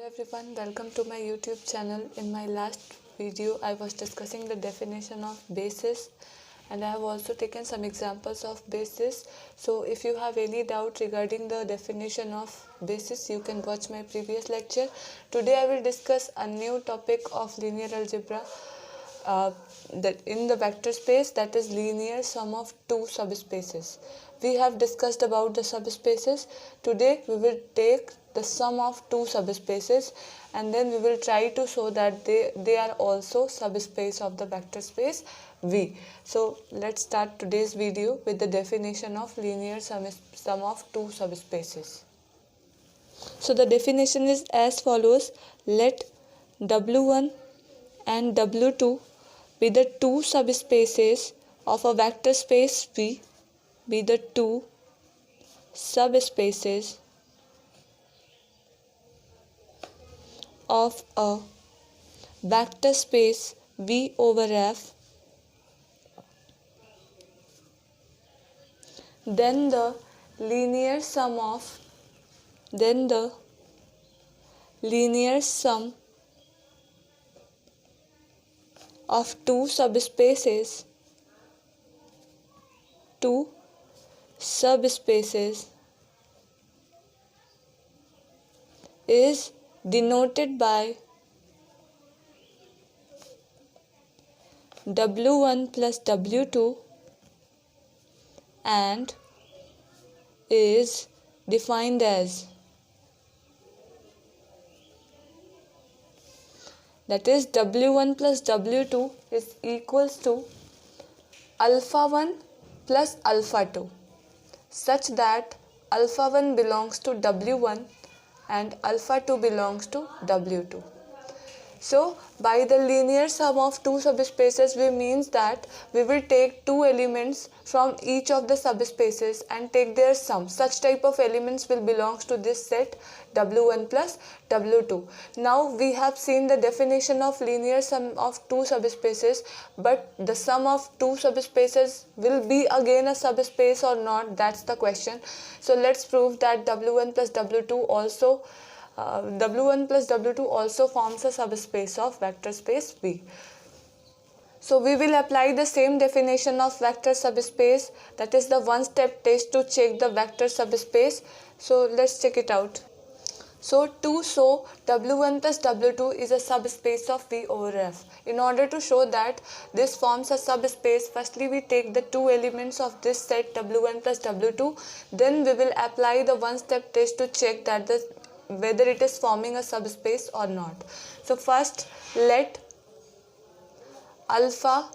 everyone, welcome to my YouTube channel. In my last video I was discussing the definition of basis and I have also taken some examples of basis. So if you have any doubt regarding the definition of basis, you can watch my previous lecture. Today I will discuss a new topic of linear algebra that in the vector space, that is linear sum of two subspaces. We have discussed about the subspaces. Today we will take the sum of two subspaces and then we will try to show that they are also subspace of the vector space V. So let's start today's video with the definition of linear sum of two subspaces. So the definition is as follows: let W1 and W2 be the two subspaces of a vector space V, be the two subspaces of a vector space V over F, then the linear sum of two subspaces is denoted by W1 plus W2 and is defined as, that is W1 plus W2 is equals to alpha 1 plus alpha 2, such that alpha 1 belongs to W1 and alpha 2 belongs to W2. So by the linear sum of two subspaces, we means that we will take two elements from each of the subspaces and take their sum. Such type of elements will belong to this set W1 plus W2. Now we have seen the definition of linear sum of two subspaces, but the sum of two subspaces will be again a subspace or not, that's the question. So let's prove that W1 plus W2 also forms a subspace of vector space V. So we will apply the same definition of vector subspace, that is the one-step test to check the vector subspace. So let's check it out. So to show W1 plus W2 is a subspace of V over F, in order to show that this forms a subspace, firstly we take the two elements of this set W1 plus W2, then we will apply the one-step test to check that whether it is forming a subspace or not. So first let alpha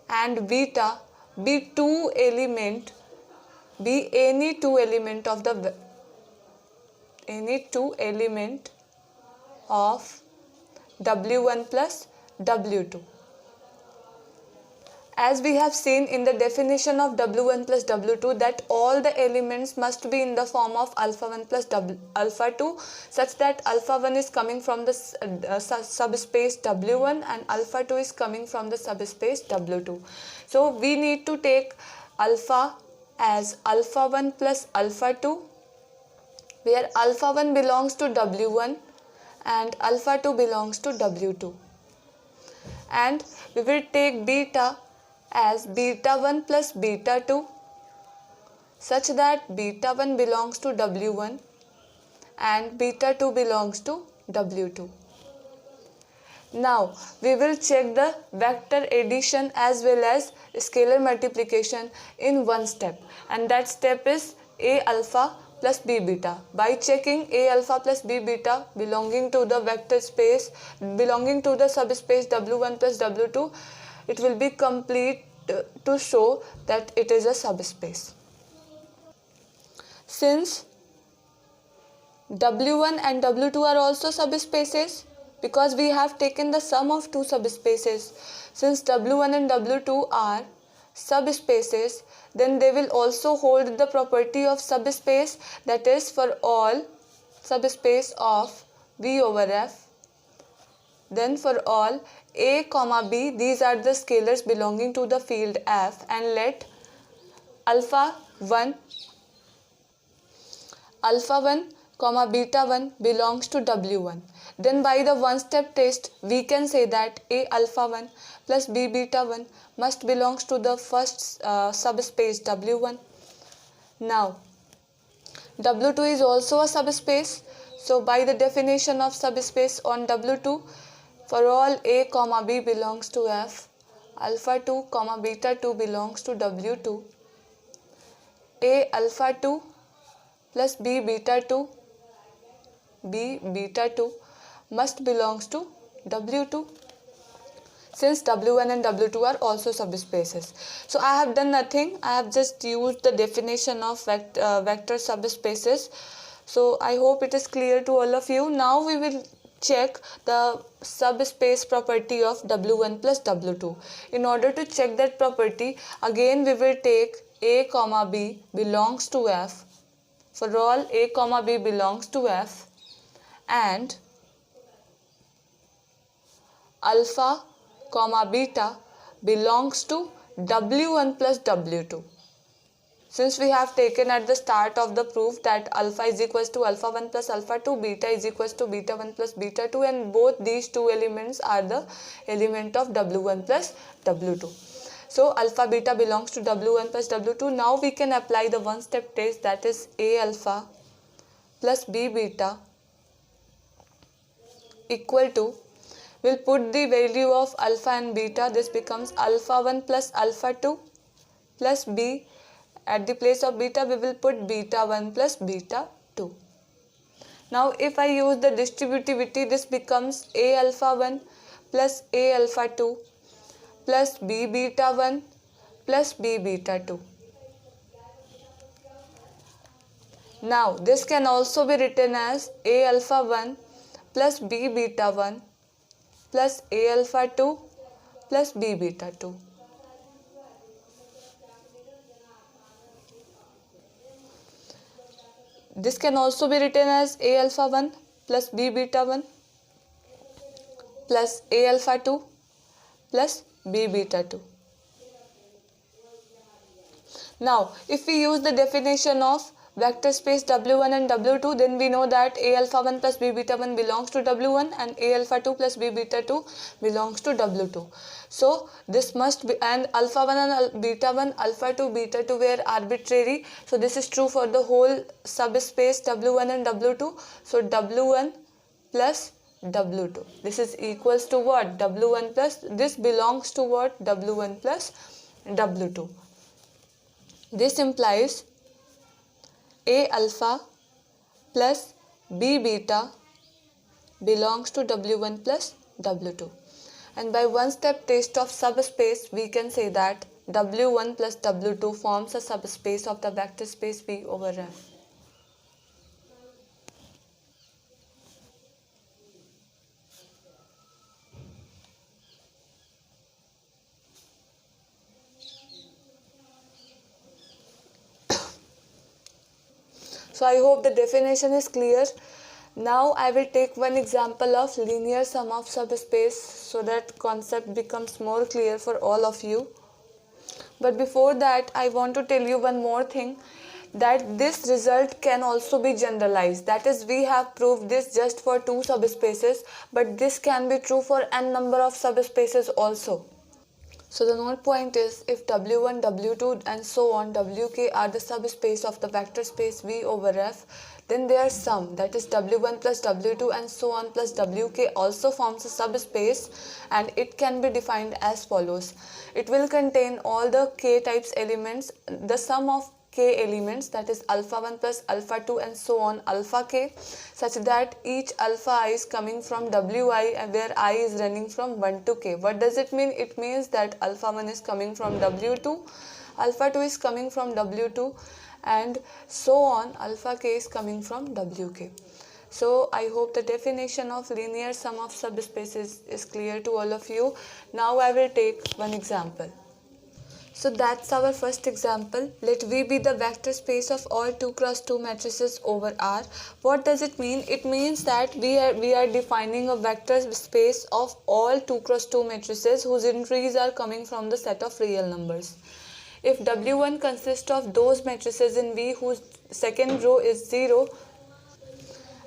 and beta be any two element of W1 plus W2. As we have seen in the definition of W1 plus W2 that all the elements must be in the form of alpha 1 plus alpha 2, such that alpha 1 is coming from the subspace W1 and alpha 2 is coming from the subspace W2. So we need to take alpha as alpha 1 plus alpha 2, where alpha 1 belongs to W1 and alpha 2 belongs to W2. And we will take beta as beta 1 plus beta 2, such that beta 1 belongs to W1 and beta 2 belongs to W2. Now we will check the vector addition as well as scalar multiplication in one step, and that step is A alpha plus B beta. By checking A alpha plus B beta belonging to the vector space, belonging to the subspace W1 plus W2, it will be complete to show that it is a subspace. Since W1 and W2 are also subspaces, because we have taken the sum of two subspaces, since W1 and W2 are subspaces, then they will also hold the property of subspace, that is for all subspace of V over F, then for all A, B, these are the scalars belonging to the field F, and let alpha 1 beta 1 belongs to W1. then by the one-step test, we can say that A alpha 1 plus B beta 1 must belongs to the first subspace W1. Now, W2 is also a subspace. So, by the definition of subspace on W2, for all A comma B belongs to F, alpha 2 comma beta 2 belongs to W2, A alpha 2 plus B beta 2 must belongs to W2, since W1 and W2 are also subspaces. So I have done nothing. I have just used the definition of vector subspaces. So I hope it is clear to all of you. Now we will check the subspace property of W1 plus W2. In order to check that property, again we will take A comma B belongs to F. For all A comma B belongs to F, and alpha comma beta belongs to W1 plus W2. Since we have taken at the start of the proof that alpha is equals to alpha 1 plus alpha 2, beta is equals to beta 1 plus beta 2, and both these two elements are the element of W1 plus W2. So alpha beta belongs to W1 plus W2. Now we can apply the one step test, that is A alpha plus B beta equal to, we'll put the value of alpha and beta. This becomes alpha 1 plus alpha 2 plus B. At the place of beta, we will put beta 1 plus beta 2. Now if I use the distributivity, this becomes A alpha 1 plus A alpha 2 plus B beta 1 plus B beta 2. Now this can also be written as A alpha 1 plus B beta 1 plus A alpha 2 plus B beta 2. This can also be written as A alpha 1 plus B beta 1 plus A alpha 2 plus B beta 2. Now, if we use the definition of vector space W1 and W2, then we know that A alpha 1 plus B beta 1 belongs to W1 and A alpha 2 plus B beta 2 belongs to W2. So this must be, and alpha 1 and beta 1, alpha 2, beta 2 were arbitrary. So this is true for the whole subspace W1 and W2. So W1 plus W2. This is equals to what? W1 plus, this belongs to what? W1 plus W2. This implies A alpha plus B beta belongs to W1 plus W2. And by one step test of subspace, we can say that W1 plus W2 forms a subspace of the vector space V over F. So I hope the definition is clear. Now I will take one example of linear sum of subspace so that concept becomes more clear for all of you. But before that, I want to tell you one more thing, that this result can also be generalized. That is, we have proved this just for two subspaces, but this can be true for n number of subspaces also. So the note point is, if W1, W2 and so on Wk are the subspace of the vector space V over F, then their sum, that is W1 plus W2 and so on plus Wk, also forms a subspace, and it can be defined as follows. It will contain all the k types elements, the sum of k elements, that is alpha 1 plus alpha 2 and so on alpha k, such that each alpha I is coming from Wi, and where I is running from 1 to k. What does it mean? It means that alpha 1 is coming from W2, alpha 2 is coming from W2, and so on alpha k is coming from Wk. So I hope the definition of linear sum of subspaces is clear to all of you. Now I will take one example. So that's our first example. Let V be the vector space of all 2 cross 2 matrices over R. What does it mean? It means that we are defining a vector space of all 2 cross 2 matrices whose entries are coming from the set of real numbers. If W1 consists of those matrices in V whose second row is 0,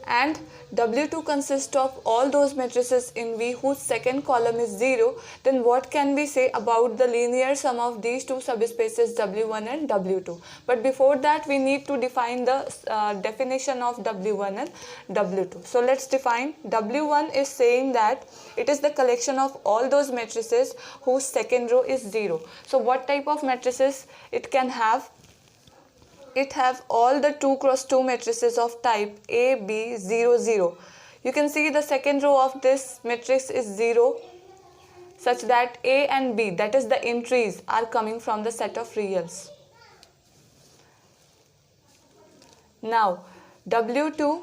and W2 consists of all those matrices in V whose second column is 0, then what can we say about the linear sum of these two subspaces W1 and W2? But before that, we need to define the definition of W1 and W2. So let's define. W1 is saying that it is the collection of all those matrices whose second row is 0. So what type of matrices it can have? It have all the 2 cross 2 matrices of type A, B, 0, 0. You can see the second row of this matrix is 0, such that A and B, that is the entries, are coming from the set of reals. Now, W2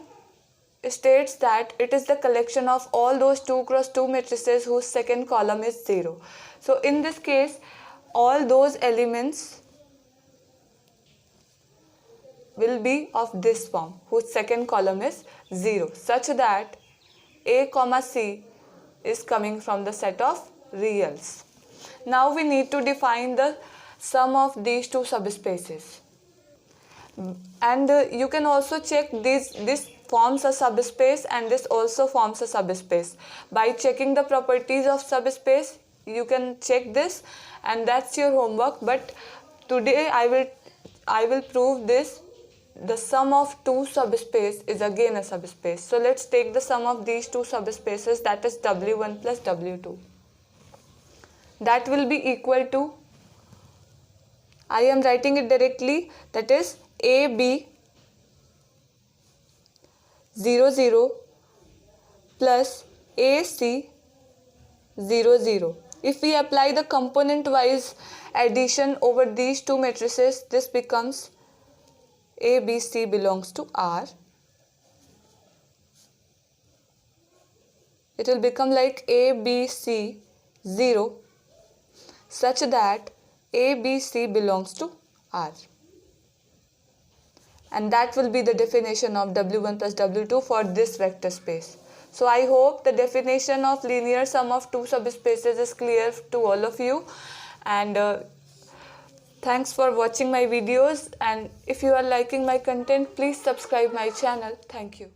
states that it is the collection of all those 2 cross 2 matrices whose second column is 0. So in this case, all those elements will be of this form, whose second column is 0, such that A comma C is coming from the set of reals. Now we need to define the sum of these two subspaces. And you can also check this forms a subspace and this also forms a subspace. By checking the properties of subspace, you can check this, and that's your homework. But today I will prove this. The sum of two subspace is again a subspace. So let's take the sum of these two subspaces, that is W1 plus W2. That will be equal to, I am writing it directly, that is AB 0, 0 plus AC 0, 0. If we apply the component wise addition over these two matrices, this becomes ABC belongs to R. It will become like ABC 0, such that ABC belongs to R. And that will be the definition of W1 plus W2 for this vector space. So I hope the definition of linear sum of two subspaces is clear to all of you. And thanks for watching my videos, and if you are liking my content, please subscribe my channel. Thank you.